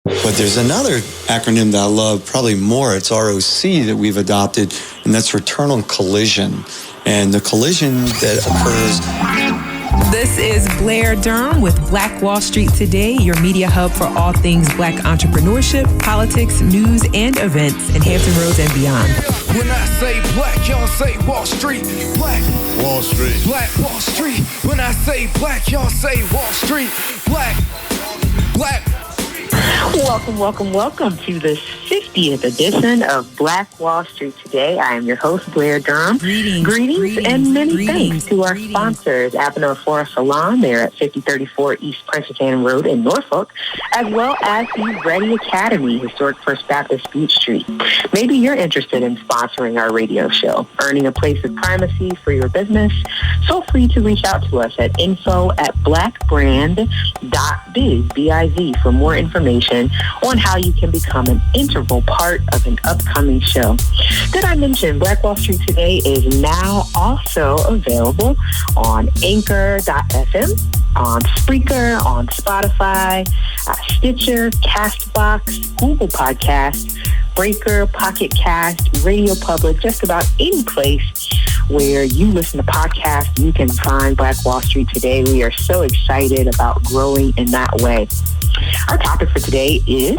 But there's another acronym that I love probably more. It's ROC that we've adopted, and that's return on collision. And the collision that occurs... This is Blair Durham with Black Wall Street Today, your media hub for all things Black entrepreneurship, politics, news, and events in Hampton Roads and beyond. When I say black, y'all say Wall Street. Black Wall Street. Black Wall Street. When I say black, y'all say Wall Street. Black. Welcome to the 50th edition of Black Wall Street Today. I am your host, Blair Durham. Greetings and many thanks to our sponsors, Avenue Forest Salon. They're at 5034 East Princeton Road in Norfolk, as well as the Ready Academy, Historic First Baptist Beach Street. Maybe you're interested in sponsoring our radio show, earning a place of primacy for your business. Feel free to reach out to us at info@blackbrand.biz, B-I-Z, for more information on how you can become an integral part of an upcoming show. Did I mention Black Wall Street Today is now also available on Anchor.fm, on Spreaker, on Spotify, Stitcher, Castbox, Google Podcasts, Breaker, Pocket Cast, Radio Public, just about any place where you listen to podcasts, you can find Black Wall Street Today. We are so excited about growing in that way. Our topic for today is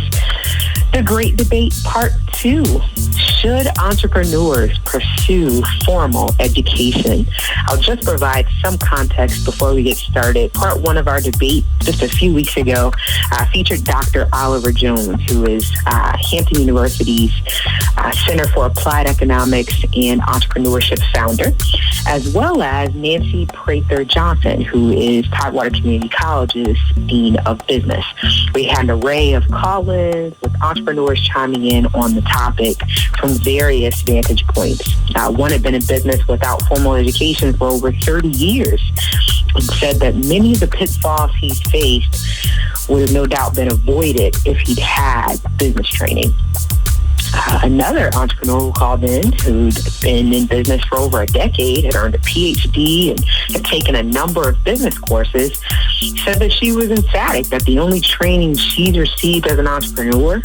the Great Debate Part 2. Should entrepreneurs pursue formal education? I'll just provide some context before we get started. Part 1 of our debate just a few weeks ago featured Dr. Oliver Jones, who is Hampton University's Center for Applied Economics and Entrepreneurship founder, as well as Nancy Prather Johnson, who is Tidewater Community College's Dean of Business. We had an array of call-ins with entrepreneurs chiming in on the topic from various vantage points. One had been in business without formal education for over 30 years and said that many of the pitfalls he's faced would have no doubt been avoided if he'd had business training. Another entrepreneur who called in, who'd been in business for over a decade, had earned a PhD and had taken a number of business courses, said that she was emphatic that the only training she's received as an entrepreneur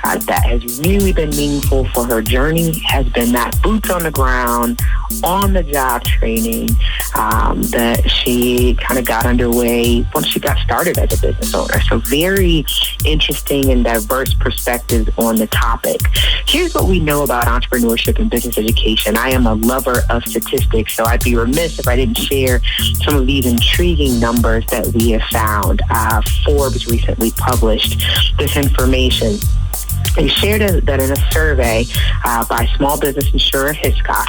that has really been meaningful for her journey has been that boots on the ground, on-the-job training that she kind of got underway once she got started as a business owner. So very interesting and diverse perspectives on the topic. Here's what we know about entrepreneurship and business education. I am a lover of statistics, so I'd be remiss if I didn't share some of these intriguing numbers that we have found. Forbes recently published this information. They shared that in a survey by small business insurer Hiscox,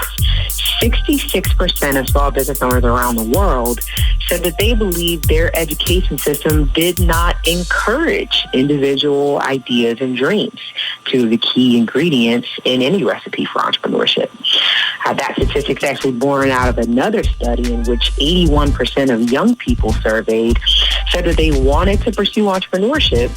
66% of small business owners around the world said that they believe their education system did not encourage individual ideas and dreams, two of the key ingredients in any recipe for entrepreneurship. That statistic is actually born out of another study in which 81% of young people surveyed said that they wanted to pursue entrepreneurship,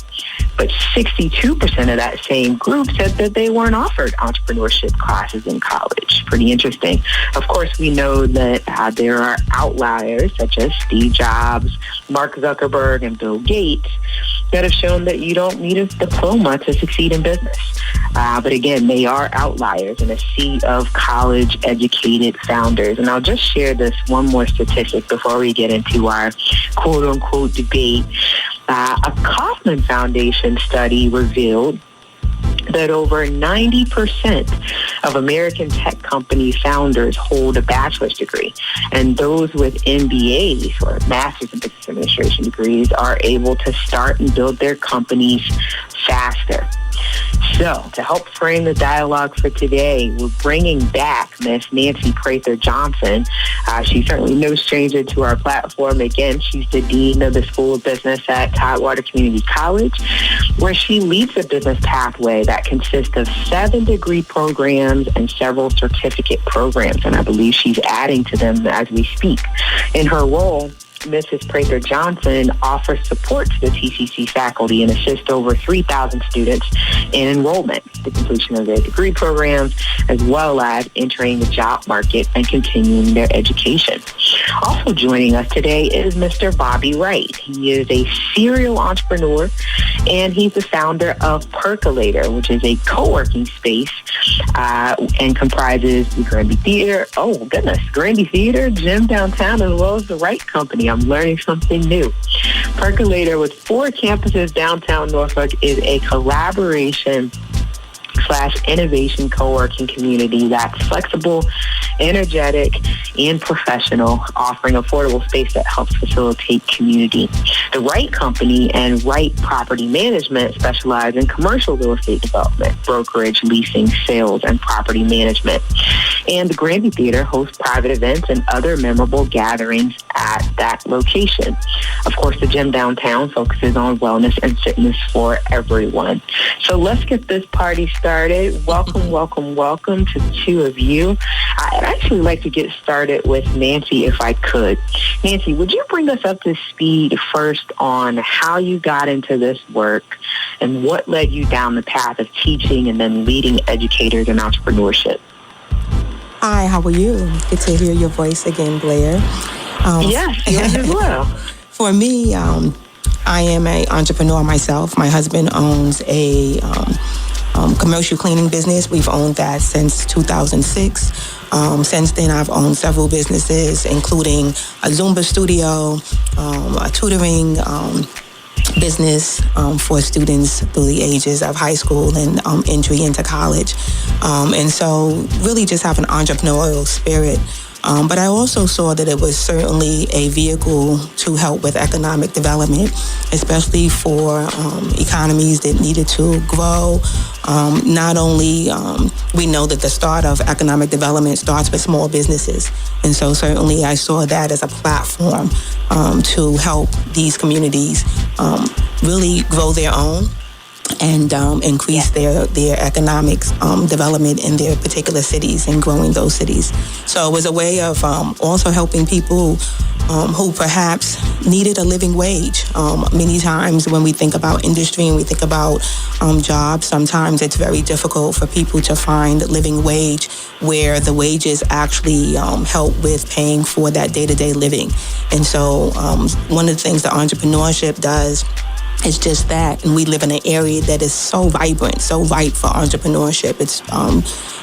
but 62% of that same group said that they weren't offered entrepreneurship classes in college. Pretty interesting. Of course, we know that there are outliers such as Steve Jobs, Mark Zuckerberg, and Bill Gates that have shown that you don't need a diploma to succeed in business. But again, they are outliers in a sea of college-educated founders. And I'll just share this one more statistic before we get into our quote-unquote debate. A Kauffman Foundation study revealed that over 90% of American tech company founders hold a bachelor's degree, and those with MBAs or Master's in Business Administration degrees are able to start and build their companies faster. So, to help frame the dialogue for today, we're bringing back Miss Nancy Prather Johnson. She's certainly no stranger to our platform. Again, she's the Dean of the School of Business at Tidewater Community College, where she leads a business pathway that consists of 7 degree programs and several certificate programs, and I believe she's adding to them as we speak. In her role, Mrs. Prather Johnson offers support to the TCC faculty and assists over 3,000 students in enrollment, the completion of their degree programs, as well as entering the job market and continuing their education. Also joining us today is Mr. Bobby Wright. He is a serial entrepreneur, and he's the founder of Percolator, which is a co-working space and comprises the Granby Theater. Oh, goodness. Granby Theater, gym downtown, as well as the Wright Company. I'm learning something new. Percolator, with 4 campuses downtown Norfolk, is a collaboration / innovation co-working community that's flexible, energetic, and professional, offering affordable space that helps facilitate community. The Wright Company and Wright Property Management specialize in commercial real estate development, brokerage, leasing, sales, and property management. And the Granby Theater hosts private events and other memorable gatherings at that location. Of course, the gym downtown focuses on wellness and fitness for everyone. So let's get this party started. Welcome, welcome, welcome to the two of you. I'd actually like to get started with Nancy if I could. Nancy, would you bring us up to speed first on how you got into this work and what led you down the path of teaching and then leading educators in entrepreneurship? Hi, how are you? Good to hear your voice again, Blair. Yes, yours as well. For me, I am an entrepreneur myself. My husband owns a commercial cleaning business. We've owned that since 2006. Since then, I've owned several businesses, including a Zumba studio, a tutoring business for students through the ages of high school and entry into college. And so really just have an entrepreneurial spirit. But I also saw that it was certainly a vehicle to help with economic development, especially for economies that needed to grow. Not only we know that the start of economic development starts with small businesses. And so certainly I saw that as a platform to help these communities really grow their own and increase their economic development in their particular cities and growing those cities. So it was a way of also helping people who perhaps needed a living wage. Many times when we think about industry and we think about jobs, sometimes it's very difficult for people to find a living wage where the wages actually help with paying for that day-to-day living. And so one of the things that entrepreneurship does is just that, and we live in an area that is so vibrant, so ripe for entrepreneurship. It's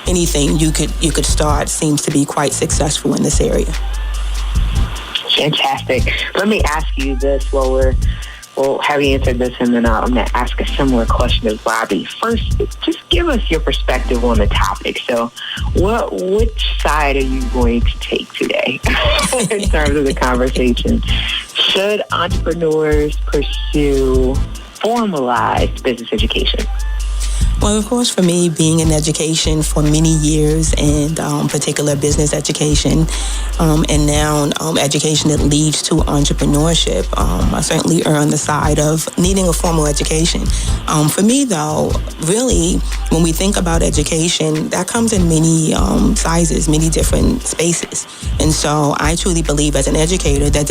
anything you could start seems to be quite successful in this area. Fantastic. Let me ask you this we'll have you answer this, and then I'm going to ask a similar question of Bobby. First, just give us your perspective on the topic. So which side are you going to take today in terms of the conversation? Should entrepreneurs pursue formalized business education? Well, of course, for me, being in education for many years and particular business education and now education that leads to entrepreneurship, I certainly err on the side of needing a formal education. For me, though, really, when we think about education, that comes in many sizes, many different spaces. And so I truly believe as an educator that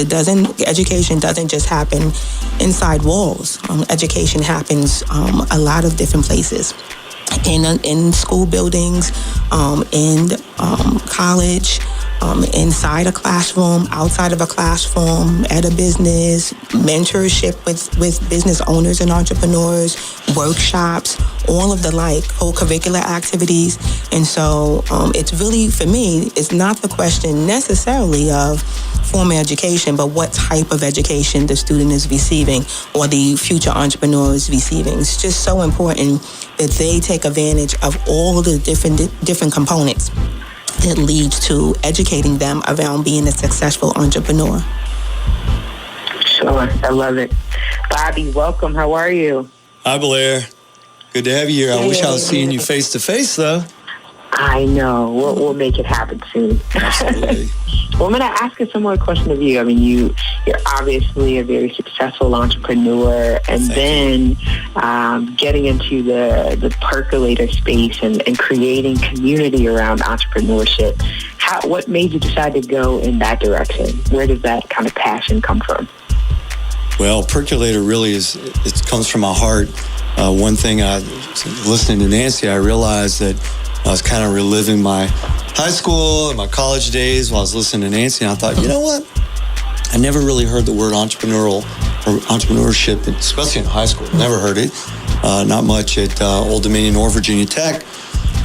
education doesn't just happen inside walls. Education happens a lot of different places. In school buildings, in college, inside a classroom, outside of a classroom, at a business, mentorship with business owners and entrepreneurs, workshops, all of the co-curricular activities. And so it's really, for me, it's not the question necessarily of formal education, but what type of education the student is receiving or the future entrepreneur is receiving. It's just so important that they take advantage of all the different components that leads to educating them around being a successful entrepreneur. Sure, I love it. Bobby, welcome. How are you? Hi, Blair. Good to have you here. I wish I was seeing you face to face, though. I know. We'll make it happen soon. Absolutely. Well, I'm going to ask a similar question of you. I mean, you're obviously a very successful entrepreneur, and then getting into the percolator space and creating community around entrepreneurship. What made you decide to go in that direction? Where does that kind of passion come from? Well, percolator really it comes from my heart. One thing, listening to Nancy, I realized that I was kind of reliving my high school and my college days while I was listening to Nancy, and I thought, you know what? I never really heard the word entrepreneurial or entrepreneurship, especially in high school. Never heard it. Not much at Old Dominion or Virginia Tech.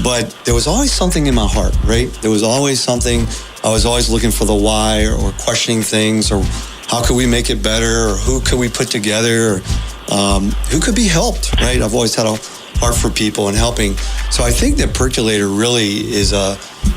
But there was always something in my heart, right? There was always something. I was always looking for the why, or questioning things, or how could we make it better, or who could we put together, or who could be helped, right? I've always had a heart for people and helping. So I think that Percolator really is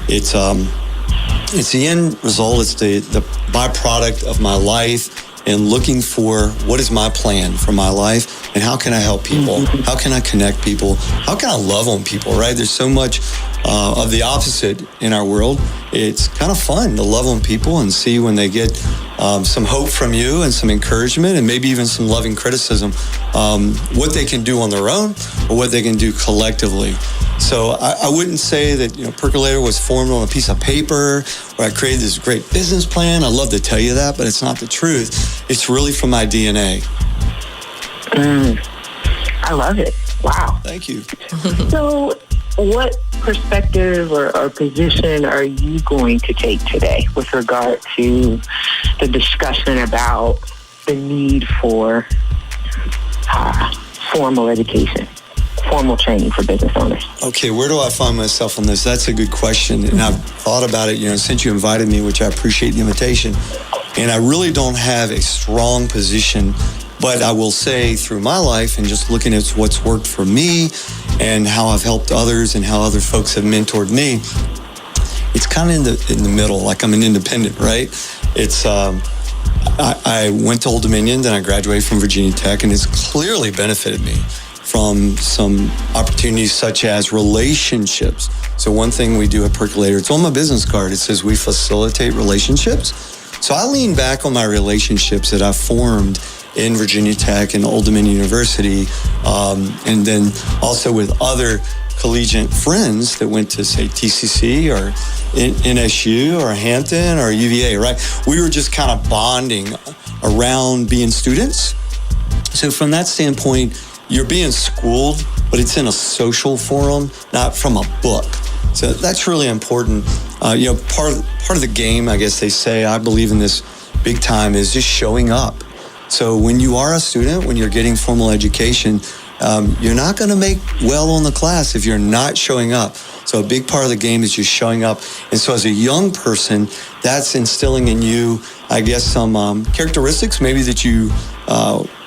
it's the end result. It's the byproduct of my life, and looking for what is my plan for my life, and how can I help people? How can I connect people? How can I love on people, right? There's so much of the opposite in our world. It's kind of fun to love on people and see when they get some hope from you and some encouragement, and maybe even some loving criticism, what they can do on their own or what they can do collectively. So I wouldn't say that Percolator was formed on a piece of paper, or I created this great business plan. I'd love to tell you that, but it's not the truth. It's really from my DNA. I love it. Wow. Thank you. So what perspective or position are you going to take today with regard to the discussion about the need for formal education, formal training for business owners? Okay, where do I find myself on this? That's a good question. And I've thought about it, since you invited me, which I appreciate the invitation. And I really don't have a strong position, but I will say through my life and just looking at what's worked for me and how I've helped others and how other folks have mentored me, it's kind of in the middle, like I'm an independent, right? It's I went to Old Dominion, then I graduated from Virginia Tech, and it's clearly benefited me from some opportunities such as relationships. So one thing we do at Percolator, it's on my business card. It says we facilitate relationships. So I lean back on my relationships that I formed in Virginia Tech and Old Dominion University, and then also with other collegiate friends that went to, say, TCC or NSU or Hampton or UVA, right? We were just kind of bonding around being students. So from that standpoint, you're being schooled, but it's in a social forum, not from a book. So that's really important. Part of the game, I guess they say, I believe in this big time, is just showing up. So when you are a student, when you're getting formal education, you're not going to make well on the class if you're not showing up. So a big part of the game is just showing up. And so as a young person, that's instilling in you, I guess, some characteristics maybe that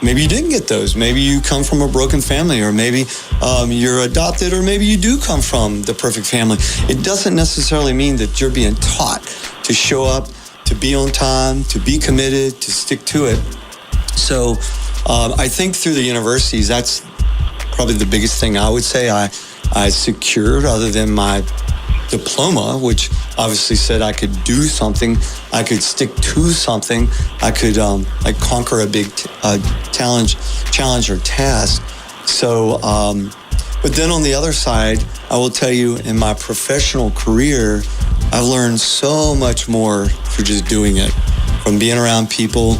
maybe you didn't get those. Maybe you come from a broken family, or maybe you're adopted, or maybe you do come from the perfect family. It doesn't necessarily mean that you're being taught to show up, to be on time, to be committed, to stick to it. So I think through the universities, that's probably the biggest thing I would say I secured, other than my diploma, which obviously said I could do something, I could stick to something, I could conquer a big challenge or task. So, but then on the other side, I will tell you, in my professional career, I've learned so much more through just doing it, from being around people,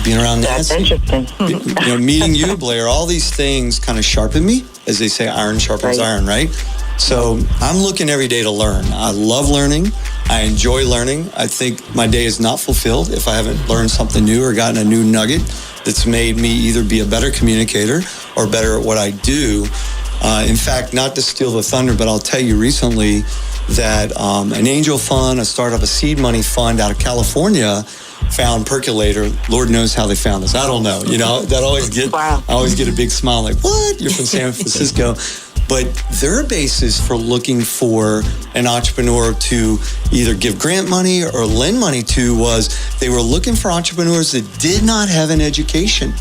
being around Nancy. That's interesting. Meeting you, Blair, all these things kind of sharpen me. As they say, iron sharpens iron, right? So I'm looking every day to learn. I love learning. I enjoy learning. I think my day is not fulfilled if I haven't learned something new or gotten a new nugget that's made me either be a better communicator or better at what I do. In fact, not to steal the thunder, but I'll tell you recently that an angel fund, a startup, a seed money fund out of California found Percolator. Lord knows how they found us. I don't know. That I always get a big smile, like, what? You're from San Francisco. But their basis for looking for an entrepreneur to either give grant money or lend money to was they were looking for entrepreneurs that did not have an education.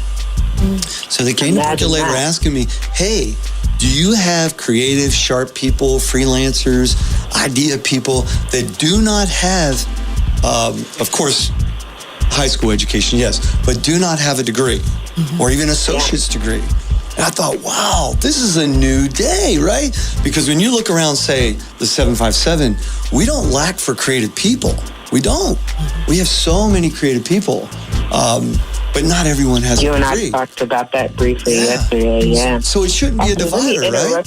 So they came to Percolator asking me, hey, do you have creative, sharp people, freelancers, idea people that do not have, of course, high school education, yes, but do not have a degree or even associate's degree? And I thought, wow, this is a new day, right? Because when you look around, say, the 757, we don't lack for creative people. We don't. We have so many creative people. but not everyone has You a and degree. I talked about that briefly yesterday, yeah. So it shouldn't be a divider, right?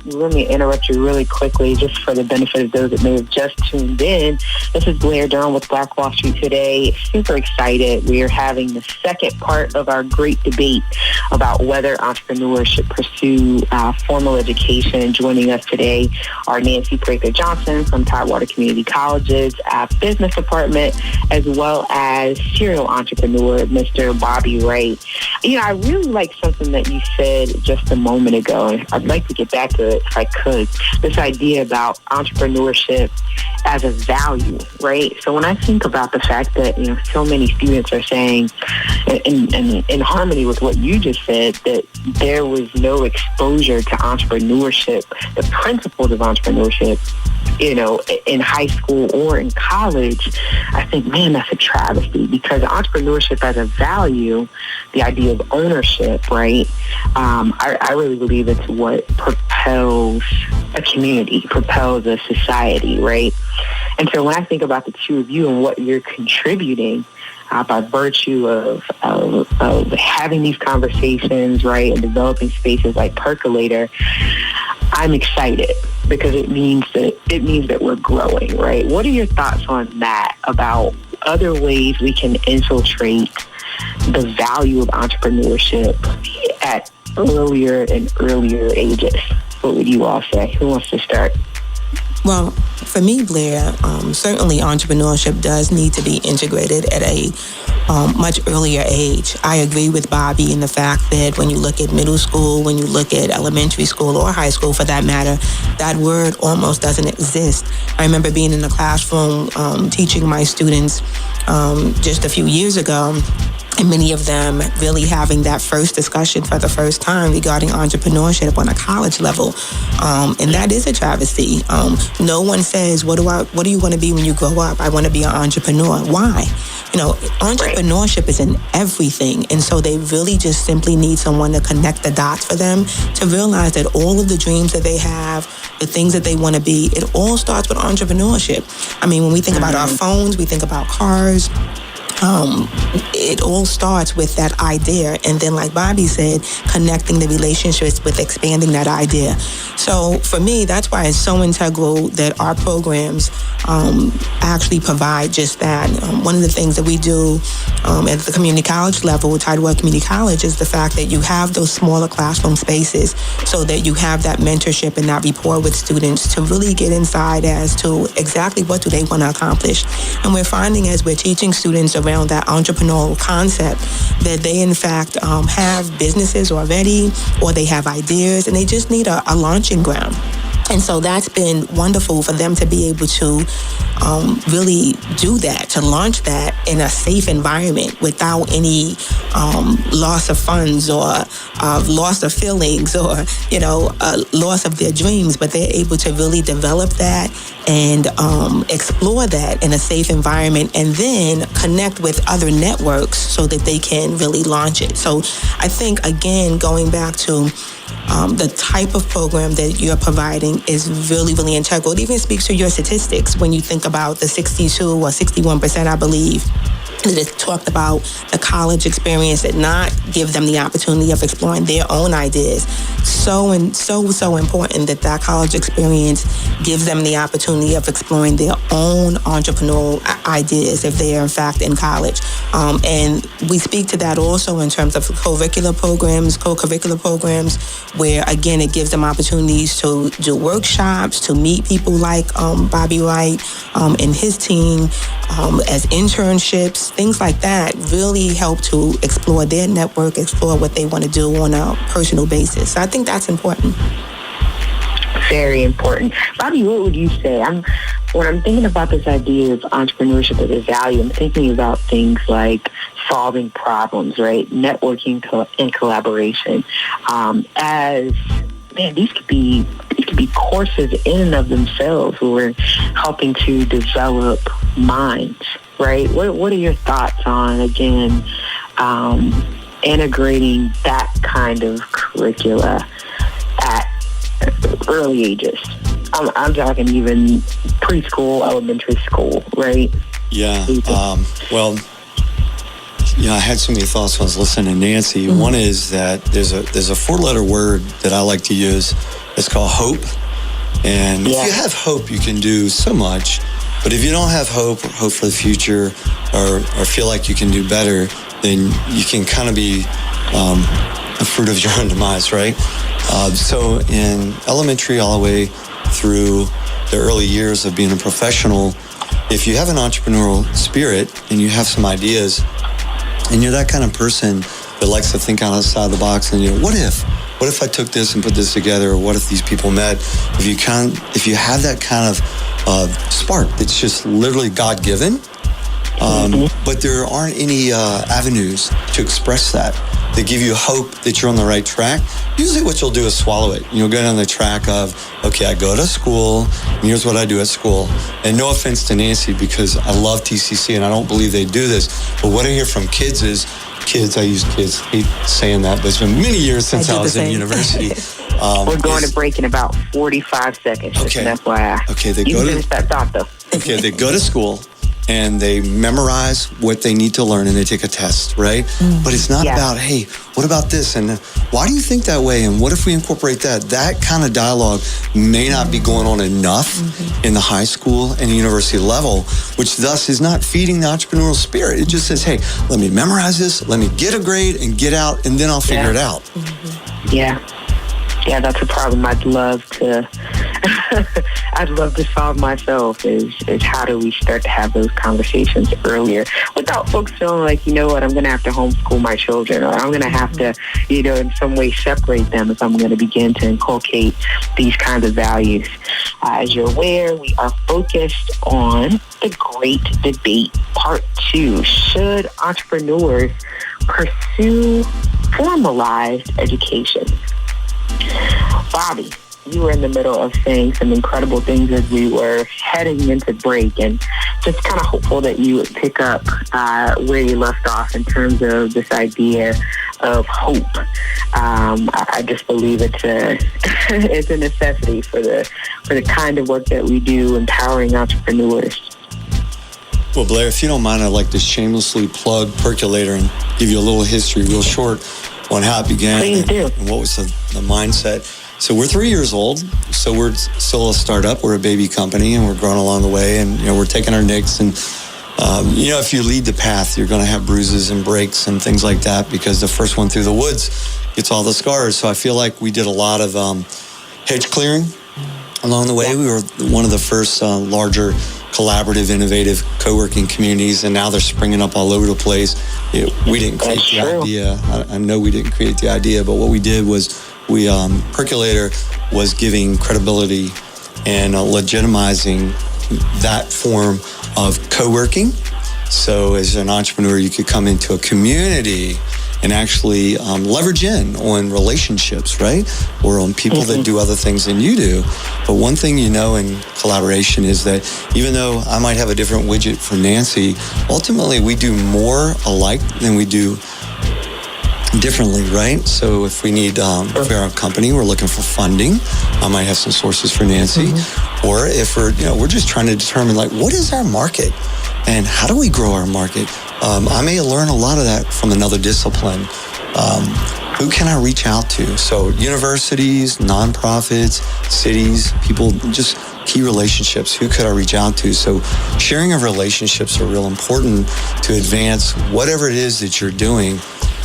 Let me interrupt you really quickly, just for the benefit of those that may have just tuned in. This is Blair Durham with Black Wall Street today. Super excited. We are having the second part of our great debate about whether entrepreneurs should pursue formal education. Joining us today are Nancy Prather Johnson from Tidewater Community College's business department, as well as serial entrepreneur, Mr. Bobby Wright. You know, I really like something that you said just a moment ago, and I'd like to get back to it if I could. This idea about entrepreneurship as a value, right? So when I think about the fact that, you know, so many students are saying, in harmony with what you just said, that there was no exposure to entrepreneurship, the principles of entrepreneurship, you know, in high school or in college, I think, man, that's a travesty, because entrepreneurship as a value, the idea of ownership, right? I really believe it's what propels a community, propels a society, right? And so when I think about the two of you and what you're contributing, by virtue of having these conversations, right, and developing spaces like Percolator, I'm excited, because it means that we're growing, right? What are your thoughts on that, about other ways we can infiltrate the value of entrepreneurship at earlier and earlier ages? What would you all say? Who wants to start? Well, for me, Blair, certainly entrepreneurship does need to be integrated at a much earlier age. I agree with Bobby in the fact that when you look at middle school, when you look at elementary school or high school for that matter, that word almost doesn't exist. I remember being in the classroom teaching my students just a few years ago, and many of them really having that first discussion for the first time regarding entrepreneurship on a college level. And that is a travesty. No one says, what do you want to be when you grow up? I want to be an entrepreneur. Why? You know, entrepreneurship is in everything. And so they really just simply need someone to connect the dots for them, to realize that all of the dreams that they have, the things that they want to be, it all starts with entrepreneurship. I mean, when we think about our phones, we think about cars. It all starts with that idea, and then, like Bobby said, connecting the relationships with expanding that idea. So for me, that's why it's so integral that our programs actually provide just that. One of the things that we do at the community college level, Tidewater Community College, is the fact that you have those smaller classroom spaces so that you have that mentorship and that rapport with students to really get inside as to exactly what do they want to accomplish. And we're finding, as we're teaching students around that entrepreneurial concept, that they in fact have businesses already, or they have ideas, and they just need a launching ground. And so that's been wonderful for them to be able to really do that, to launch that in a safe environment without any loss of funds or loss of feelings or, you know, loss of their dreams. But they're able to really develop that and explore that in a safe environment, and then connect with other networks so that they can really launch it. So I think, again, going back to the type of program that you're providing is really, really integral. It even speaks to your statistics when you think about the 62 or 61%, I believe, that it talked about the college experience did not give them the opportunity of exploring their own ideas. So important that college experience gives them the opportunity of exploring their own entrepreneurial ideas if they are in fact in college. And we speak to that also in terms of co-curricular programs, where again it gives them opportunities to do workshops, to meet people like Bobby Wright and his team, as internships, things like that really help to explore their network, explore what they want to do on a personal basis. So I think that's important. Very important. Bobby, what would you say? When I'm thinking about this idea of entrepreneurship as a value, I'm thinking about things like solving problems, right? Networking and collaboration. These could be courses in and of themselves where we're helping to develop minds, right? What are your thoughts on, again, integrating that kind of curricula at early ages? I'm talking even preschool, elementary school, right? Yeah. Well, I had so many thoughts when I was listening to Nancy. One is that there's a 4-letter word that I like to use. It's called hope. And if you have hope, you can do so much. But if you don't have hope or hope for the future or feel like you can do better, then you can kind of be a fruit of your own demise, right? So in elementary all the way through the early years of being a professional, if you have an entrepreneurial spirit and you have some ideas and you're that kind of person that likes to think outside the box and, what if I took this and put this together, or what if these people met? If you have that kind of spark that's just literally God-given, but there aren't any avenues to express that give you hope that you're on the right track, usually what you'll do is swallow it. You'll go down the track of, okay, I go to school, and here's what I do at school. And no offense to Nancy, because I love TCC, and I don't believe they do this, but what I hear from kids is, I use kids, hate saying that, but it's been many years since I was in university. We're going to break in about 45 seconds. Okay. That's why you finish that thought, though. Okay, they go to school and they memorize what they need to learn and they take a test, right? But it's not about, hey, what about this? And why do you think that way? And what if we incorporate that? That kind of dialogue may not be going on enough in the high school and university level, which thus is not feeding the entrepreneurial spirit. It just says, hey, let me memorize this, let me get a grade and get out, and then I'll figure it out. Yeah, that's a problem I'd love to solve myself is how do we start to have those conversations earlier without folks feeling like, I'm going to have to homeschool my children, or I'm going to have to, in some way separate them if I'm going to begin to inculcate these kinds of values. As you're aware, we are focused on the great debate, part 2. Should entrepreneurs pursue formalized education? Bobby, you were in the middle of saying some incredible things as we were heading into break, and just kind of hopeful that you would pick up where you left off in terms of this idea of hope. I just believe it's a necessity for the kind of work that we do, empowering entrepreneurs. Well, Blair, if you don't mind, I'd like to shamelessly plug Percolator and give you a little history real short on how it began and what was the mindset. So we're 3 years old, so we're still a startup. We're a baby company, and we're growing along the way, and we're taking our nicks. And if you lead the path, you're going to have bruises and breaks and things like that, because the first one through the woods gets all the scars. So I feel like we did a lot of hedge clearing along the way. We were one of the first larger collaborative, innovative co-working communities, and now they're springing up all over the place. We didn't create the idea. I know we didn't create the idea, but what we did was Percolator was giving credibility and legitimizing that form of co-working. So as an entrepreneur, you could come into a community and actually leverage in on relationships, right? Or on people that do other things than you do. But one thing in collaboration is that even though I might have a different widget for Nancy, ultimately we do more alike than we do differently, right? So if we need, if we're a company, we're looking for funding, I might have some sources for Nancy. Or if we're just trying to determine, what is our market? And how do we grow our market? I may learn a lot of that from another discipline. Who can I reach out to? So universities, nonprofits, cities, people, just key relationships. Who could I reach out to? So sharing of relationships are real important to advance whatever it is that you're doing.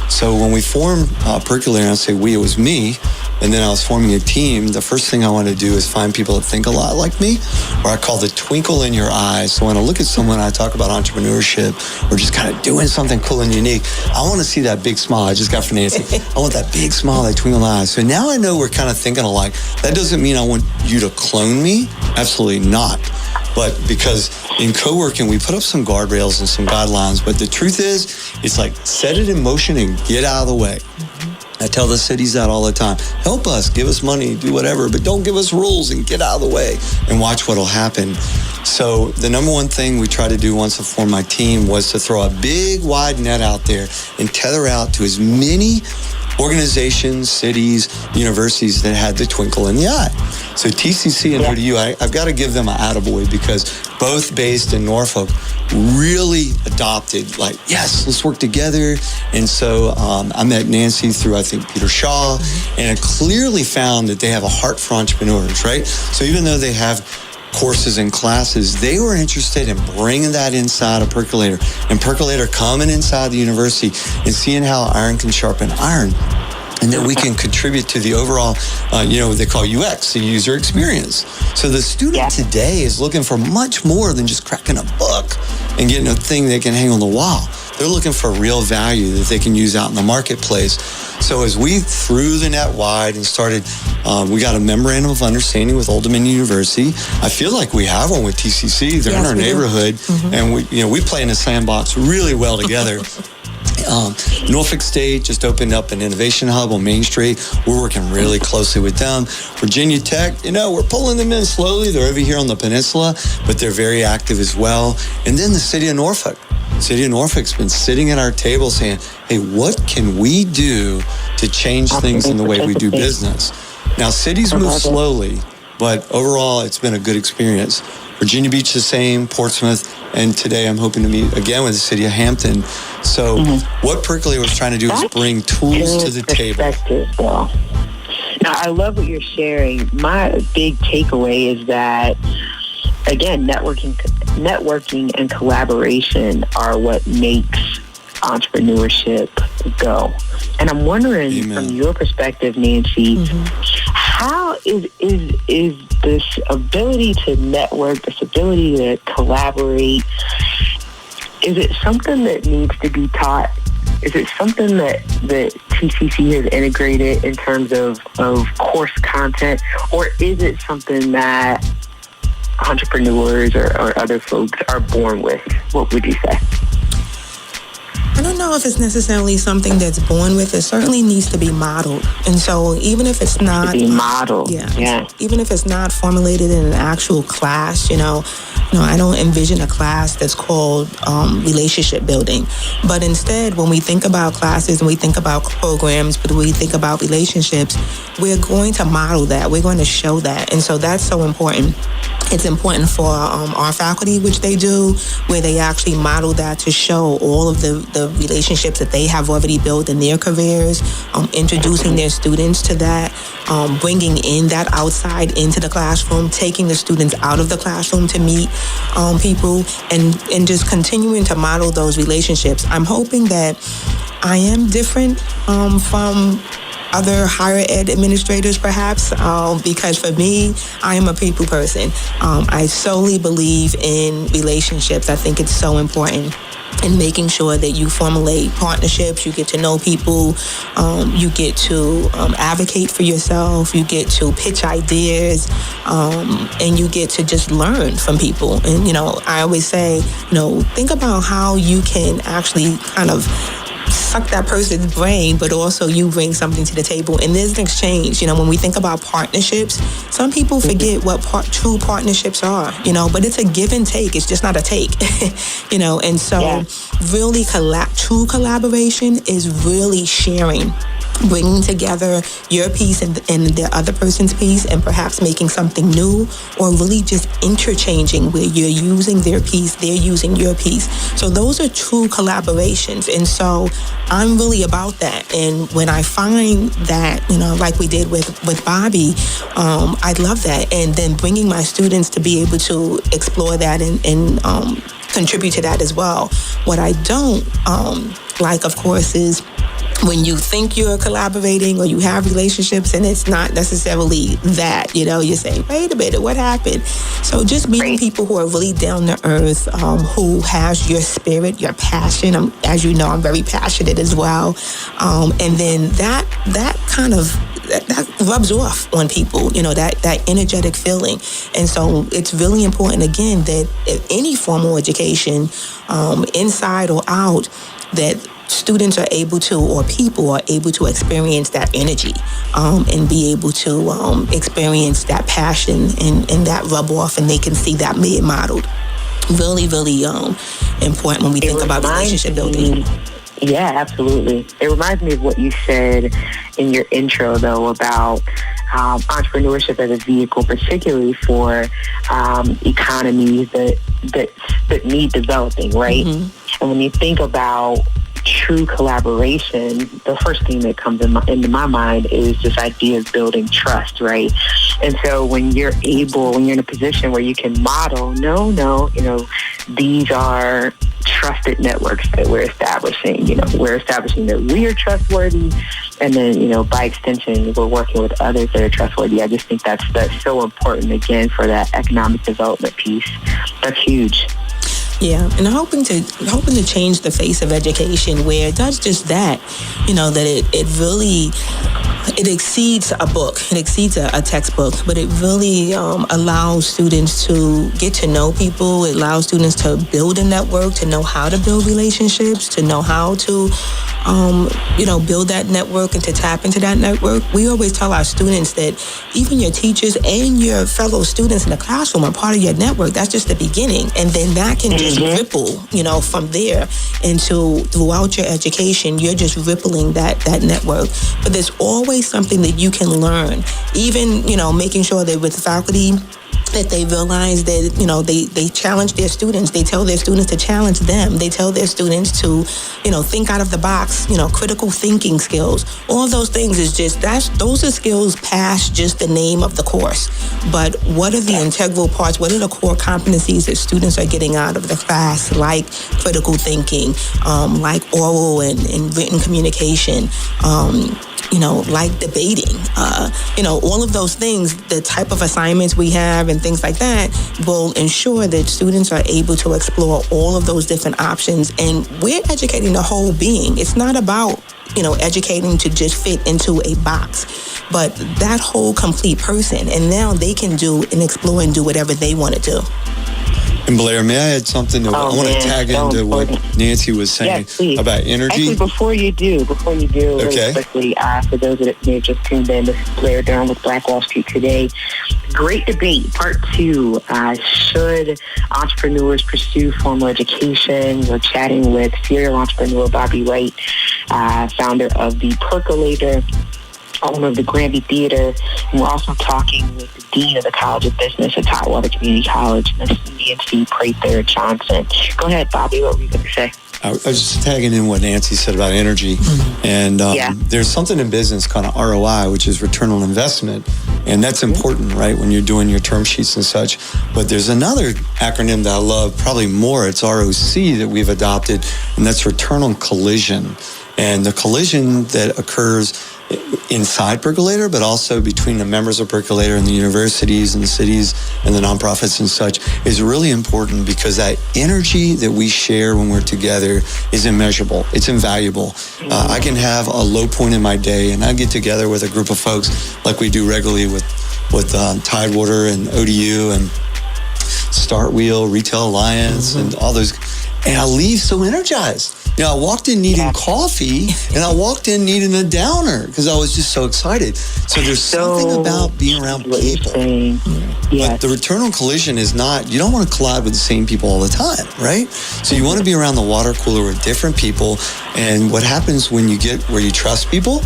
So when we formed Percolator, and I say we, it was me, and then I was forming a team, the first thing I want to do is find people that think a lot like me, or I call the twinkle in your eyes. So when I look at someone, I talk about entrepreneurship or just kind of doing something cool and unique, I want to see that big smile I just got from Nancy. I want that big smile, that twinkle in the eyes. So now I know we're kind of thinking alike. That doesn't mean I want you to clone me. Absolutely not. But because in co-working, we put up some guardrails and some guidelines. But the truth is, it's like set it in motion and get out of the way. I tell the cities that all the time. Help us, give us money, do whatever, but don't give us rules and get out of the way and watch what'll happen. So the number one thing we tried to do once I formed my team was to throw a big, wide net out there and tether out to as many organizations, cities, universities that had the twinkle in the eye. So TCC and ODU, I've got to give them an attaboy, because both based in Norfolk really adopted, like, yes, let's work together. And so I met Nancy through, I think, Peter Shaw, and I clearly found that they have a heart for entrepreneurs, right? So even though they have courses and classes, they were interested in bringing that inside a Percolator, and Percolator coming inside the university and seeing how iron can sharpen iron, and that we can contribute to the overall, what they call UX, the user experience. So the student today is looking for much more than just cracking a book and getting a thing they can hang on the wall. They're looking for real value that they can use out in the marketplace. So as we threw the net wide and started, we got a memorandum of understanding with Old Dominion University. I feel like we have one with TCC. They're in our neighborhood, and we play in a sandbox really well together. Norfolk State just opened up an innovation hub on Main Street. We're working really closely with them. Virginia Tech, we're pulling them in slowly. They're over here on the peninsula, but they're very active as well. And then the city of Norfolk. The city of Norfolk's been sitting at our table saying, hey, what can we do to change things in the way we do business? Now, cities move slowly, but overall, it's been a good experience. Virginia Beach the same, Portsmouth, and today I'm hoping to meet again with the city of Hampton. So what Percolator was trying to do is bring tools to the table. Bill. Now, I love what you're sharing. My big takeaway is that, again, networking and collaboration are what makes entrepreneurship go. And I'm wondering, from your perspective, Nancy, how is this ability to network, this ability to collaborate, is it something that needs to be taught? Is it something that TCC has integrated in terms of course content, or is it something that entrepreneurs or other folks are born with? What would you say? I don't know if it's necessarily something that's born with. It certainly needs to be modeled. And so even if it's not... modeled. Even if it's not formulated in an actual class, I don't envision a class that's called relationship building. But instead, when we think about classes and we think about programs, when we think about relationships, we're going to model that. We're going to show that. And so that's so important. It's important for our faculty, which they do, where they actually model that to show all of the relationships that they have already built in their careers, introducing their students to that, bringing in that outside into the classroom, taking the students out of the classroom to meet people, and just continuing to model those relationships. I'm hoping that I am different from other higher ed administrators, perhaps, because for me, I am a people person. I solely believe in relationships. I think it's so important in making sure that you formulate partnerships, you get to know people, you get to advocate for yourself, you get to pitch ideas, and you get to just learn from people. And, I always say, think about how you can actually kind of suck that person's brain, but also you bring something to the table. And there's an exchange. When we think about partnerships, some people forget what true partnerships are, but it's a give and take. It's just not a take, and so really true collaboration is really sharing, bringing together your piece and the other person's piece, and perhaps making something new, or really just interchanging where you're using their piece, they're using your piece. So those are true collaborations. And so I'm really about that. And when I find that, like we did with Bobby, I love that. And then bringing my students to be able to explore that and contribute to that as well. What I don't like, of course, is when you think you're collaborating or you have relationships and it's not necessarily that, you say, wait a minute, what happened? So just meeting people who are really down to earth, who has your spirit, your passion. As you know, I'm very passionate as well. And then that kind of, that rubs off on people, that energetic feeling. And so it's really important, again, that any formal education, inside or out, that students are able to, or people are able to experience that energy, and be able to experience that passion and that rub off, and they can see that modeled. Really, really important when we think about relationship building. Yeah, absolutely. It reminds me of what you said in your intro, though, about entrepreneurship as a vehicle, particularly for economies that need developing, right? Mm-hmm. And when you think about true collaboration, the first thing that comes into my mind is this idea of building trust, right? And so when you're in a position where you can model, these are trusted networks that we're establishing. We're establishing that we are trustworthy, and then, by extension, we're working with others that are trustworthy. I just think that's so important, again, for that economic development piece. That's huge. Yeah, and I'm hoping to change the face of education, where it does just that, that it exceeds a book, it exceeds a textbook, but it really allows students to get to know people. It allows students to build a network, to know how to build relationships, to know how to build that network and to tap into that network. We always tell our students that even your teachers and your fellow students in the classroom are part of your network. That's just the beginning, and then that can just ripple, from there into throughout your education. You're just rippling that network. But there's always something that you can learn, even, making sure that with faculty that they realize that, they challenge their students. They tell their students to challenge them. They tell their students to, think out of the box, critical thinking skills. All those things is those are skills past just the name of the course. But what are the integral parts? What are the core competencies that students are getting out of the class, like critical thinking, like oral and written communication, like debating, all of those things, the type of assignments we have and things like that will ensure that students are able to explore all of those different options. And we're educating the whole being. It's not about, educating to just fit into a box, but that whole complete person. And now they can do and explore and do whatever they want to do. And Blair, may I add something? I want to tag into what Nancy was saying about energy. Actually, before you do, really quickly, for those that may have just tuned in, this is Blair Durham with Black Wall Street Today. Great debate, part 2. Should entrepreneurs pursue formal education? We're chatting with serial entrepreneur Bobby Wright, founder of The Percolator, owner of the Granby Theater, and we're also talking with the Dean of the College of Business at Tidewater Community College, Ms. Nancy Prather Johnson. Go ahead, Bobby, what were you going to say? I was just tagging in what Nancy said about energy. And there's something in business called ROI, which is return on investment. And that's important, right, when you're doing your term sheets and such. But there's another acronym that I love probably more. It's ROC that we've adopted, and that's return on collision. And the collision that occurs inside Percolator, but also between the members of Percolator and the universities and the cities and the nonprofits and such, is really important, because that energy that we share when we're together is immeasurable. It's invaluable. I can have a low point in my day, and I get together with a group of folks like we do regularly with Tidewater and ODU and Start Wheel, Retail Alliance, and all those, and I leave so energized. I walked in needing coffee, and I walked in needing a downer because I was just so excited. So there's something about being around people. But the return on collision is not, you don't want to collide with the same people all the time, right? So you want to be around the water cooler with different people. And what happens when you get where you trust people,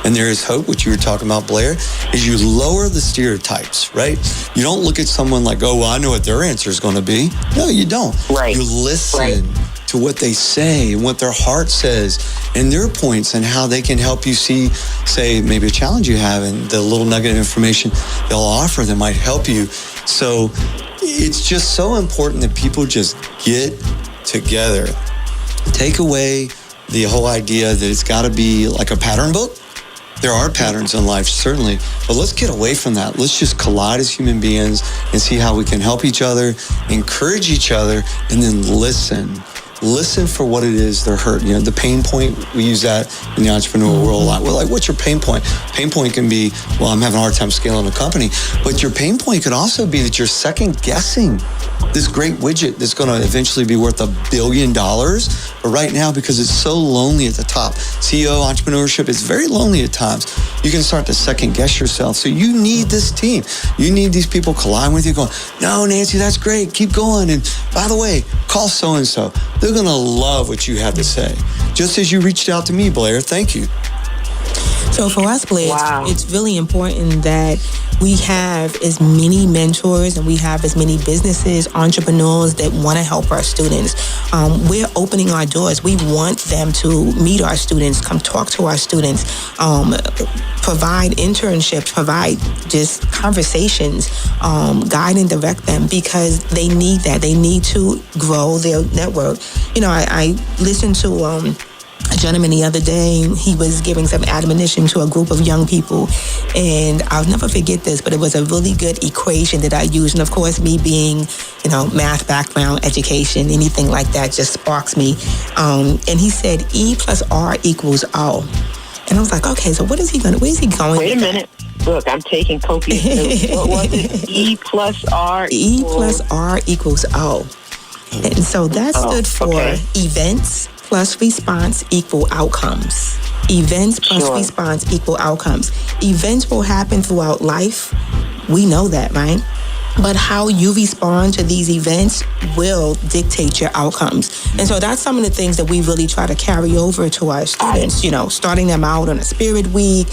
and there is hope, which you were talking about, Blair, is you lower the stereotypes, right? You don't look at someone like, oh, well, I know what their answer is going to be. No, you don't. Right. You listen to what they say and what their heart says and their points and how they can help you say maybe a challenge you have, and the little nugget of information they'll offer that might help you. So it's just so important that people just get together. Take away the whole idea that it's got to be like a pattern book. There are patterns in life, certainly, but let's get away from that. Let's just collide as human beings and see how we can help each other, encourage each other, and then listen. Listen for what it is they're hurting. The pain point, we use that in the entrepreneurial world a lot. We're like, what's your pain point? Pain point can be, well, I'm having a hard time scaling a company. But your pain point could also be that you're second guessing this great widget that's going to eventually be worth $1 billion. But right now, because it's so lonely at the top, CEO entrepreneurship is very lonely at times. You can start to second guess yourself. So you need this team. You need these people colliding with you going, no, Nancy, that's great. Keep going. And by the way, call so-and-so. They're going to love what you have to say. Just as you reached out to me, Blair. Thank you. So for us, Blair, Wow. it's really important that we have as many mentors and we have as many businesses, entrepreneurs that want to help our students. We're opening our doors. We want them to meet our students, come talk to our students, provide internships, provide just conversations, guide and direct them, because they need that. They need to grow their network. You know, I listened to a gentleman the other day. He was giving some admonition to a group of young people, and I'll never forget this, but it was a really good equation that I used. And of course, me being, math background, education, anything like that just sparks me. And he said E plus R equals O. And I was like, okay, so where is he going? Wait a minute. Look, I'm taking copious notes. What was it? E plus R E plus R equals O. And so that stood for events plus response equal outcomes. Events plus response equal outcomes. Events will happen throughout life. We know that, right? But how you respond to these events will dictate your outcomes. And so that's some of the things that we really try to carry over to our students, starting them out on a spirit week,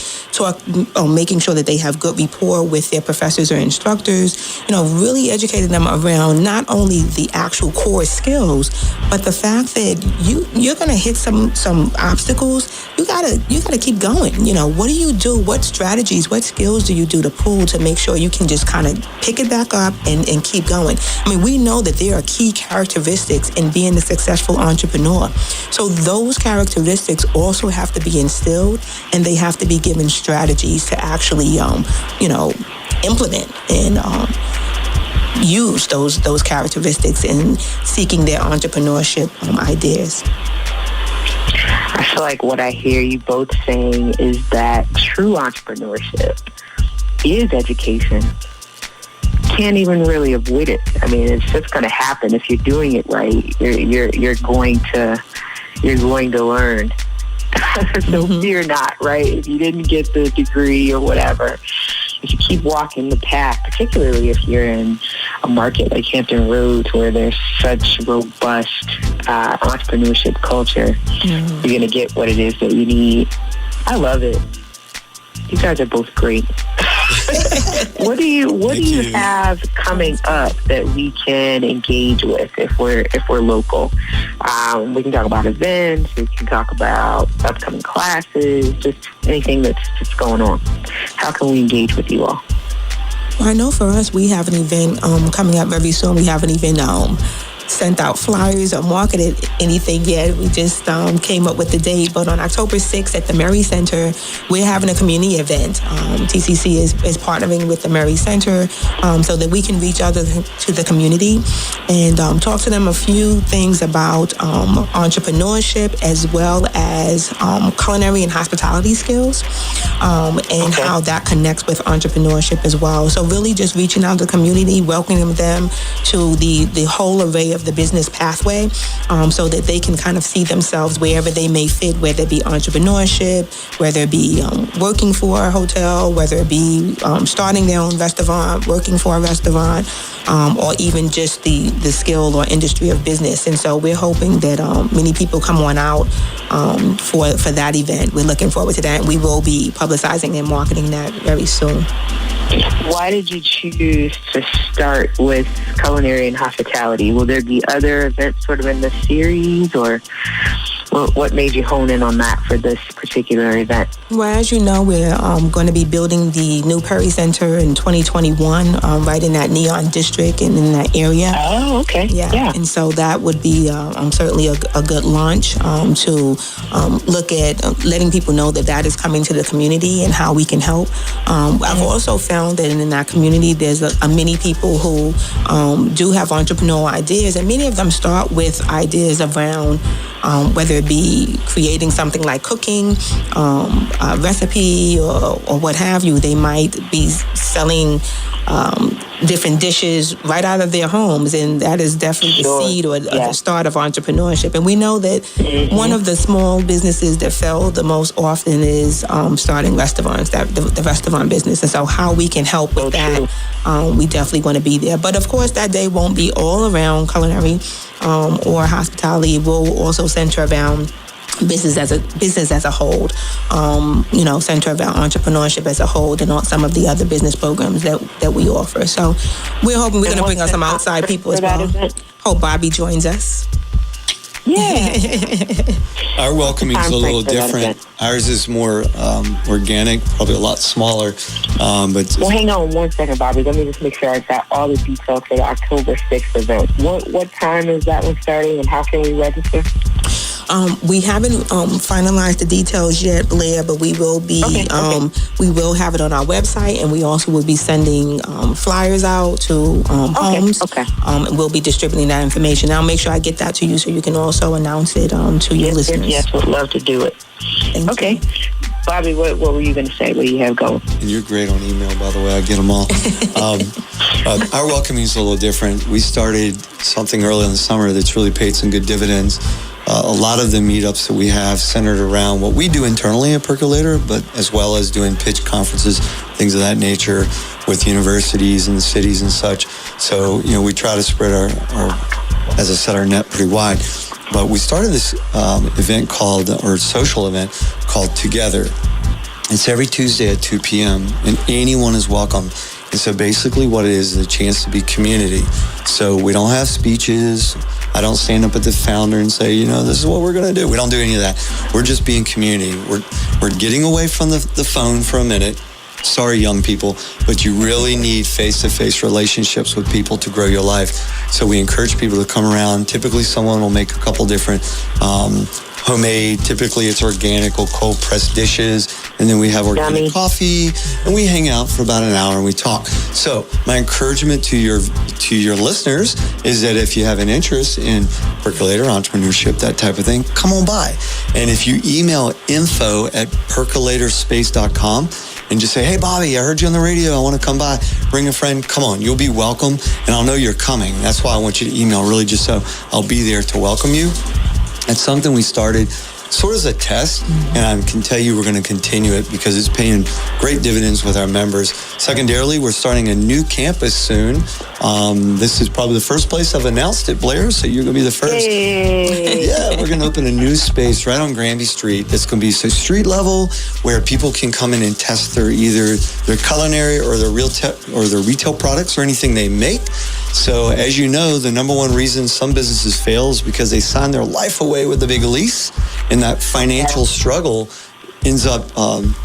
making sure that they have good rapport with their professors or instructors, really educating them around not only the actual core skills, but the fact that you're going to hit some obstacles. You gotta keep going. What do you do? What strategies, what skills do you do to pull to make sure you can just kind of pick it back up and keep going? I mean, we know that there are key characteristics in being a successful entrepreneur. So those characteristics also have to be instilled, and they have to be given strategies to actually, implement and use those characteristics in seeking their entrepreneurship ideas. I feel like what I hear you both saying is that true entrepreneurship is education. Can't even really avoid it. I mean, it's just going to happen if you're doing it right. You're going to learn. So fear not, right? If you didn't get the degree or whatever, if you keep walking the path, particularly if you're in a market like Hampton Roads where there's such robust entrepreneurship culture, you're going to get what it is that you need. I love it. You guys are both great. What do you have coming up that we can engage with if we're local? We can talk about events. We can talk about upcoming classes. Just anything that's going on. How can we engage with you all? Well, I know for us, we have an event coming up very soon. We haven't even sent out flyers or marketed anything yet. We just came up with the date. But on October 6th at the Murray Center, we're having a community event. TCC is partnering with the Murray Center so that we can reach out to the community and talk to them a few things about entrepreneurship, as well as culinary and hospitality skills, and how that connects with entrepreneurship as well. So really just reaching out to the community, welcoming them to the whole array of the business pathway, so that they can kind of see themselves wherever they may fit, whether it be entrepreneurship, whether it be working for a hotel, whether it be starting their own restaurant, working for a restaurant, or even just the skill or industry of business. And so we're hoping that many people come on out for that event. We're looking forward to that, and we will be publicizing and marketing that very soon. Why did you choose to start with culinary and hospitality? Will there be other events sort of in the series, or what made you hone in on that for this particular event? Well, as you know, we're going to be building the new Perry Center in 2021, right in that Neon district and in that area. Oh, okay. Yeah. And so that would be certainly a good launch to look at letting people know that is coming to the community and how we can help. I've also found that in that community, there's many people who do have entrepreneurial ideas, and many of them start with ideas around whether it be creating something like cooking, a recipe, or what have you. They might be selling different dishes right out of their homes, and that is definitely the seed or the start of entrepreneurship. And we know that one of the small businesses that fail the most often is starting restaurants, the restaurant business. And so how we can help with that, we definitely want to be there. But of course, that day won't be all around culinary or hospitality. We'll also center around business as a whole, center around entrepreneurship as a whole, and on some of the other business programs that we offer. So we're hoping we're going to bring on some outside people as well. Hope Bobby joins us. Yeah. Our welcoming is a little different. Ours is more organic, probably a lot smaller. Well, hang on one second, Bobby. Let me just make sure I got all the details for the October 6th event. What time is that one starting, and how can we register? We haven't finalized the details yet, Blair, but we will be. We will have it on our website, and we also will be sending flyers out to homes. And we'll be distributing that information. I'll make sure I get that to you so you can also announce it to your listeners. Yes, would love to do it. Thank you. Bobby, what were you going to say? What do you have going? And you're great on email, by the way. I get them all. Our welcoming is a little different. We started something early in the summer that's really paid some good dividends. A lot of the meetups that we have centered around what we do internally at Percolator, but as well as doing pitch conferences, things of that nature with universities and cities and such. So, we try to spread our, as I said, our net pretty wide. But we started this social event called Together. It's every Tuesday at 2 p.m. and anyone is welcome. And so basically what it is a chance to be community. So we don't have speeches. I don't stand up at the founder and say, this is what we're going to do. We don't do any of that. We're just being community. We're getting away from the phone for a minute. Sorry, young people, but you really need face-to-face relationships with people to grow your life. So we encourage people to come around. Typically, someone will make a couple different homemade. Typically, it's organic or cold-pressed dishes. And then we have organic coffee, and we hang out for about an hour and we talk. So my encouragement to your listeners is that if you have an interest in Percolator, entrepreneurship, that type of thing, come on by. And if you email info@percolatorspace.com and just say, hey, Bobby, I heard you on the radio. I want to come by. Bring a friend. Come on. You'll be welcome. And I'll know you're coming. That's why I want you to email, really, just so I'll be there to welcome you. It's something we started sort of as a test, and I can tell you we're going to continue it because it's paying great dividends with our members. Secondarily, we're starting a new campus soon. This is probably the first place I've announced it, Blair, so you're going to be the first. Yay. Yeah, we're going to open a new space right on Granby Street. It's going to be street level where people can come in and test either their culinary or their retail products or anything they make. So as you know, the number one reason some businesses fail is because they sign their life away with a big lease, and that financial struggle ends up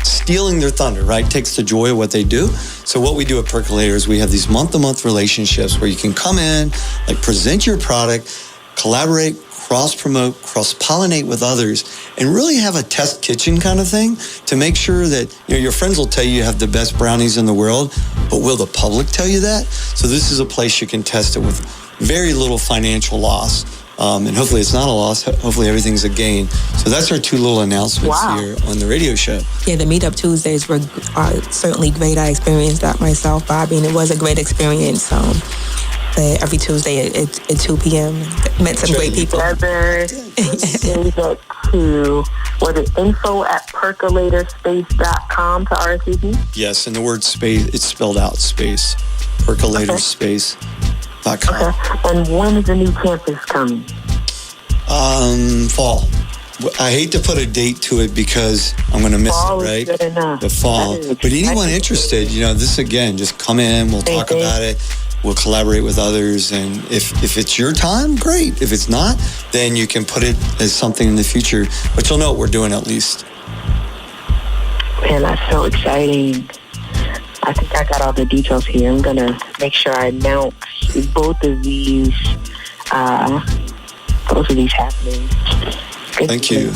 stealing their thunder, right? Takes the joy of what they do. So what we do at Percolator is we have these month-to-month relationships where you can come in, present your product, collaborate, cross-promote, cross-pollinate with others, and really have a test kitchen kind of thing to make sure that your friends will tell you have the best brownies in the world, but will the public tell you that? So this is a place you can test it with very little financial loss. And hopefully it's not a loss. Hopefully everything's a gain. So that's our two little announcements here on the radio show. Yeah, the Meetup Tuesdays are certainly great. I experienced that myself, Bobby, and it was a great experience. Every Tuesday at 2 p.m. Met some great people. Was it info@percolatorspace.com to RSVP? Yes, and the word space, it's spelled out, space. Percolatorspace.com. Okay. And when is the new campus coming? Fall. I hate to put a date to it because I'm going to miss fall it, right? Is good enough. The fall. But anyone interested, this again, just come in, we'll talk about it. We'll collaborate with others, and if it's your time, great. If it's not, then you can put it as something in the future, but you'll know what we're doing at least. Man, that's so exciting. I think I got all the details here. I'm going to make sure I announce both of these happening. Thank you.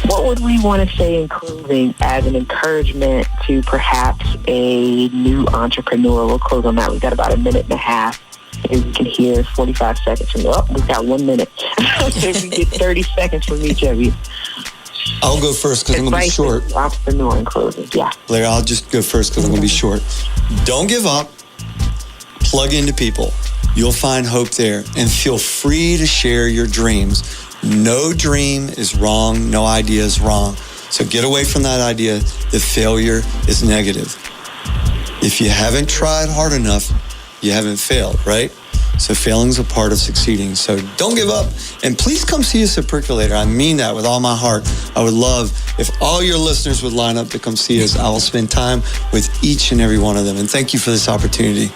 What would we want to say in closing as an encouragement to perhaps a new entrepreneur? We'll close on that. We've got about a minute and a half. As you can hear, 45 seconds from we've got 1 minute. If we get 30 seconds from each of you. I'll go first because I'm going to be short. Entrepreneur in closing, yeah. Blair, I'll just go first because I'm going to be short. Don't give up. Plug into people. You'll find hope there. And feel free to share your dreams. No dream is wrong. No idea is wrong. So get away from that idea that failure is negative. If you haven't tried hard enough, you haven't failed, right? So failing is a part of succeeding. So don't give up. And please come see us at Percolator. I mean that with all my heart. I would love if all your listeners would line up to come see us. I will spend time with each and every one of them. And thank you for this opportunity.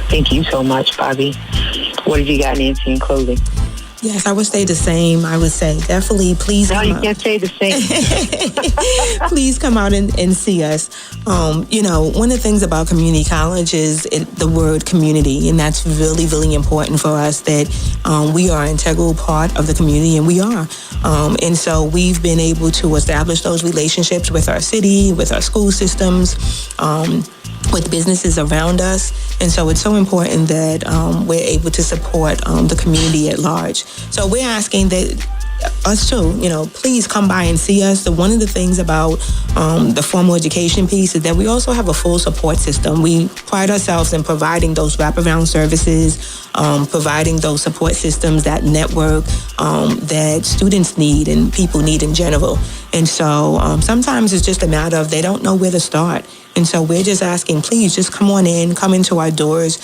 Thank you so much, Bobby. What have you got, Nancy, in closing? Yes, I would say the same. I would say definitely please No, come you out. can't say the same. Please come out and see us. You know, one of the things about community college is the word community, and that's really, really important for us that we are an integral part of the community, and we are. And so we've been able to establish those relationships with our city, with our school systems, with businesses around us. And so it's so important that we're able to support the community at large. So we're asking that us too, you know, please come by and see us. One of the things about the formal education piece is that we also have a full support system. We pride ourselves in providing those wraparound services, providing those support systems, that network that students need and people need in general. And so sometimes it's just a matter of they don't know where to start. And so we're just asking, please just come on in, come into our doors.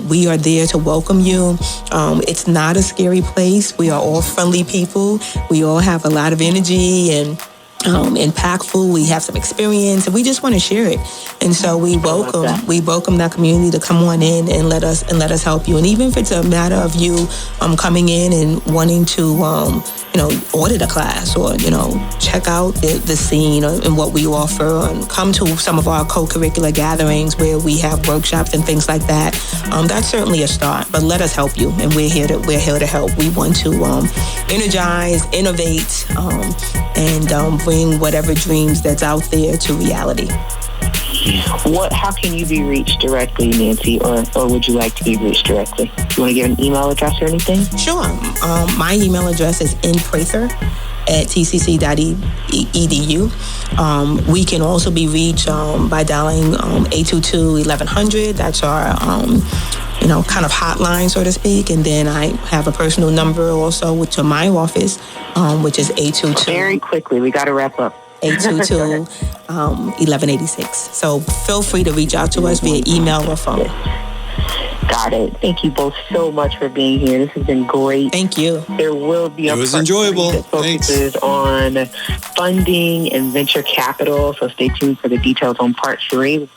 We are there to welcome you. It's not a scary place. We are all friendly people. We all have a lot of energy and impactful. We have some experience, and we just want to share it. And so we welcome that community to come on in and let us help you. And even if it's a matter of you coming in and wanting to audit a class or check out the scene and what we offer, and come to some of our co-curricular gatherings where we have workshops and things like that. That's certainly a start. But let us help you, and we're here to help. We want to energize, innovate, and bring whatever dreams that's out there to reality. How can you be reached directly, Nancy, or would you like to be reached directly? Do you want to give an email address or anything? Sure. My email address is nprather@tcc.edu. We can also be reached by dialing 822-1100. That's our kind of hotline, so to speak. And then I have a personal number also to my office, which is 822. Very quickly, we got to wrap up. 822-1186. So feel free to reach out to us via email or phone. Got it. Thank you both so much for being here. This has been great. Thank you. There will be a part enjoyable. that focuses on funding and venture capital, so stay tuned for the details on part 3.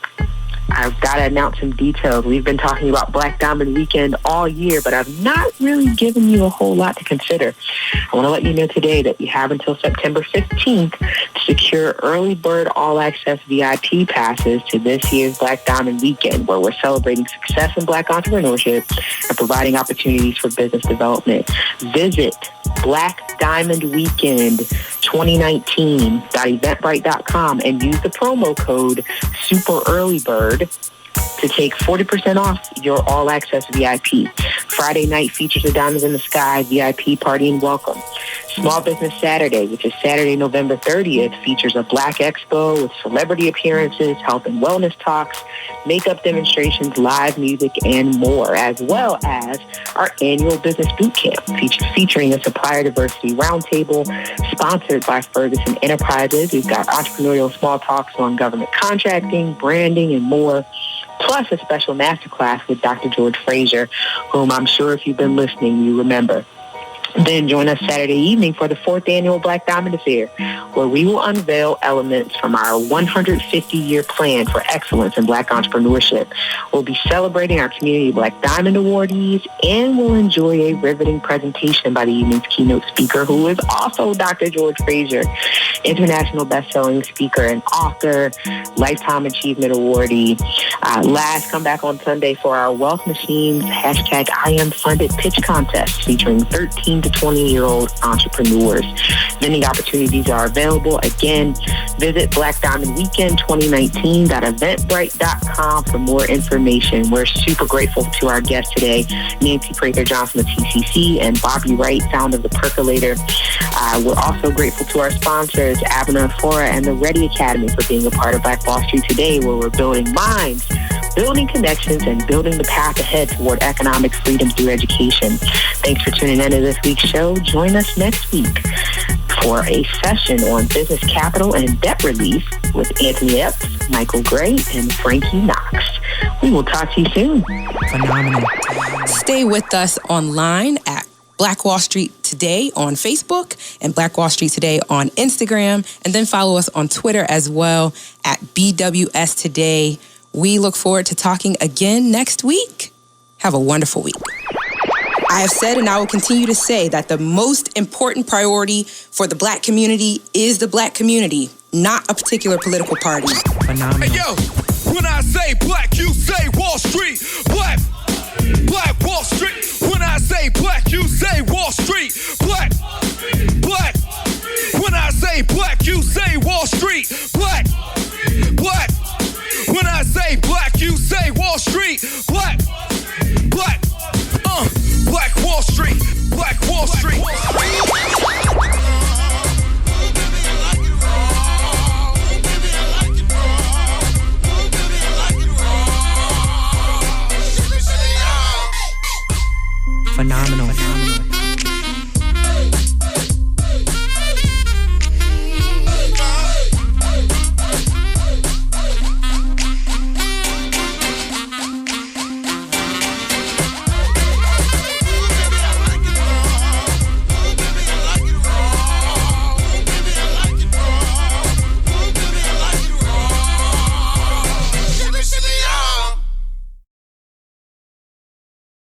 I've got to announce some details. We've been talking about Black Diamond Weekend all year, but I've not really given you a whole lot to consider. I want to let you know today that you have until September 15th to secure early bird all-access VIP passes to this year's Black Diamond Weekend, where we're celebrating success in Black entrepreneurship and providing opportunities for business development. Visit blackdiamondweekend2019.eventbrite.com and use the promo code SUPEREARLYBIRD to take 40% off your all-access VIP. Friday night features a Diamonds in the Sky VIP party and welcome. Small Business Saturday, which is Saturday, November 30th, features a Black Expo with celebrity appearances, health and wellness talks, makeup demonstrations, live music, and more, as well as our annual Business Boot Camp, featuring a supplier diversity roundtable sponsored by Ferguson Enterprises. We've got entrepreneurial small talks on government contracting, branding, and more, plus a special masterclass with Dr. George Frazier, whom I'm sure if you've been listening, you remember. Then join us Saturday evening for the 4th annual Black Diamond Affair, where we will unveil elements from our 150-year plan for excellence in Black entrepreneurship. We'll be celebrating our Community Black Diamond awardees, and we'll enjoy a riveting presentation by the evening's keynote speaker, who is also Dr. George Frazier, international best-selling speaker and author, Lifetime Achievement Awardee. Last, come back on Sunday for our Wealth Machines #IamFunded pitch contest, featuring 13 to 20-year-old entrepreneurs. Many opportunities are available. Again, visit Black Diamond Weekend 2019.eventbrite.com for more information. We're super grateful to our guests today, Nancy Prather-Johnson of TCC and Bobby Wright, founder of The Percolator. We're also grateful to our sponsors, Abner Fora and the Ready Academy, for being a part of Black Wall Street Today, where we're building minds, building connections, and building the path ahead toward economic freedom through education. Thanks for tuning in to this week's show. Join us next week for a session on business capital and debt relief with Anthony Epps, Michael Gray, and Frankie Knox. We will talk to you soon. Phenomenal. Stay with us online at Black Wall Street Today on Facebook and Black Wall Street Today on Instagram, and then follow us on Twitter as well at BWS Today. We look forward to talking again next week. Have a wonderful week. I have said and I will continue to say that the most important priority for the Black community is the Black community, not a particular political party. Phenomenal. Hey, yo, when I say black, you say Wall Street. Black Wall Street. When I say black, you say Wall Street. Black. When I say black, you say Wall Street. Black. When I say black, you say Wall Street.